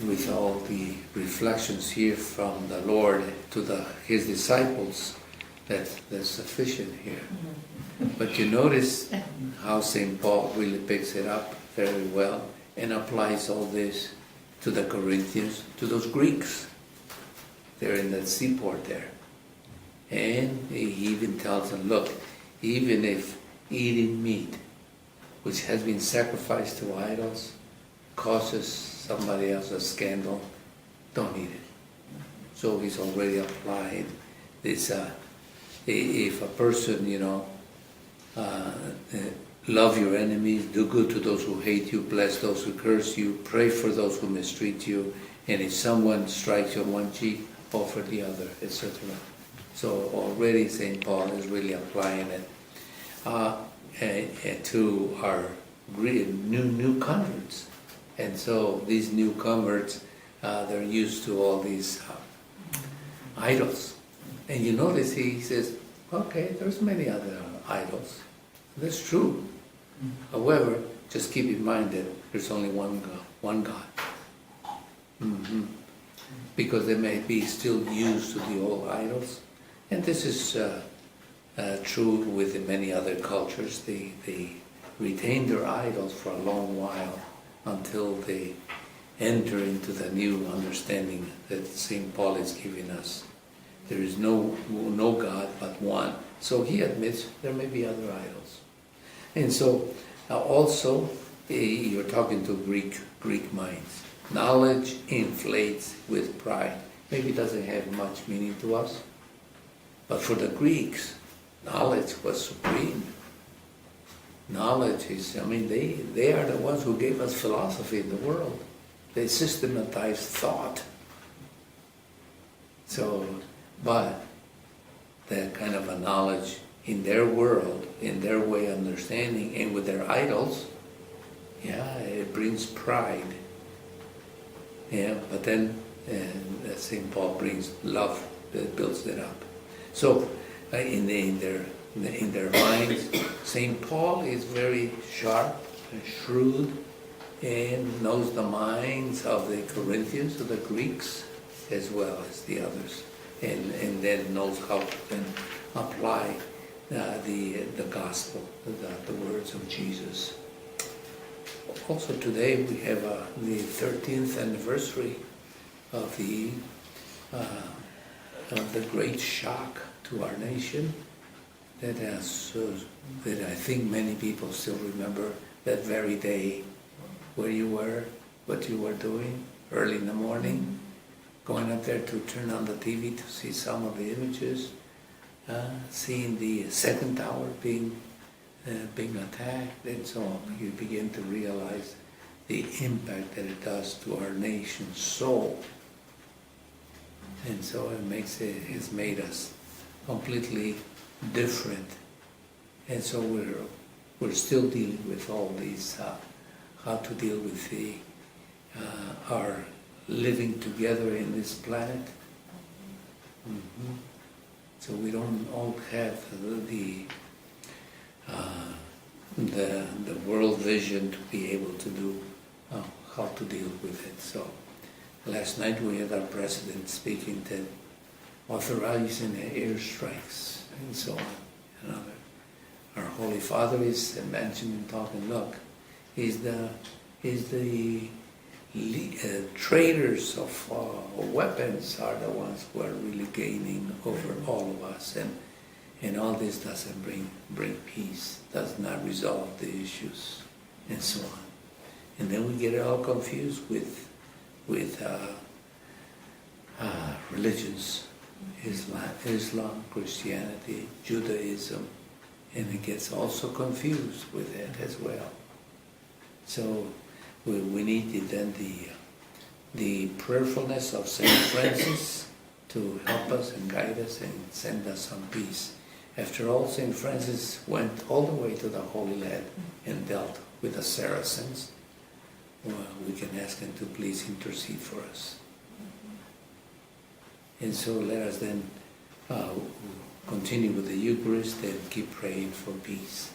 with all the reflections here from the Lord to His disciples, that's sufficient here. But you notice how St. Paul really picks it up very well and applies all this to the Corinthians, to those Greeks. They're in that seaport there. And he even tells them, look, even if eating meat, which has been sacrificed to idols, causes somebody else a scandal, don't eat it. So he's already applied this, if a person, love your enemies, do good to those who hate you, bless those who curse you, pray for those who mistreat you, and if someone strikes you on one cheek, offer the other, etc. So already St. Paul is really applying it to our new converts. And so these new converts, they're used to all these idols. And you notice he says, okay, there's many other idols. That's true. However, just keep in mind that there's only one God. Because they may be still used to the old idols. And this is true with many other cultures. They retain their idols for a long while until they enter into the new understanding that St. Paul is giving us. There is no God but one. So he admits there may be other idols. And so also you're talking to Greek minds. Knowledge inflates with pride. Maybe it doesn't have much meaning to us. But for the Greeks, knowledge was supreme. Knowledge is, they are the ones who gave us philosophy in the world. They systematized thought. So, but that kind of a knowledge in their world, in their way of understanding, and with their idols, it brings pride. But then St. Paul brings love that builds it up. So in their minds, St. Paul is very sharp and shrewd and knows the minds of the Corinthians, of the Greeks, as well as the others, and then knows how to then apply the gospel, the words of Jesus. Also today we have the 13th anniversary of the great shock to our nation that I think many people still remember that very day, where you were, what you were doing early in the morning, going up there to turn on the TV to see some of the images, seeing the second tower being attacked, and so on. You begin to realize the impact that it does to our nation's soul. And so it's made us completely different. And so we're still dealing with all these, how to deal with our living together in this planet. So we don't all have the world vision to be able to do how to deal with it. So last night we had our president speaking that authorizing airstrikes and so on. Our Holy Father is mentioning, talking, look, is the traders of weapons are the ones who are really gaining over all of us, and all this doesn't bring peace, does not resolve the issues, and so on. And then we get all confused with religions, Islam, Christianity, Judaism, and it gets also confused with it as well. So we need then the prayerfulness of St. Francis to help us and guide us and send us some peace. After all, St. Francis went all the way to the Holy Land and dealt with the Saracens. Well, we can ask him to please intercede for us. And so let us then continue with the Eucharist and keep praying for peace.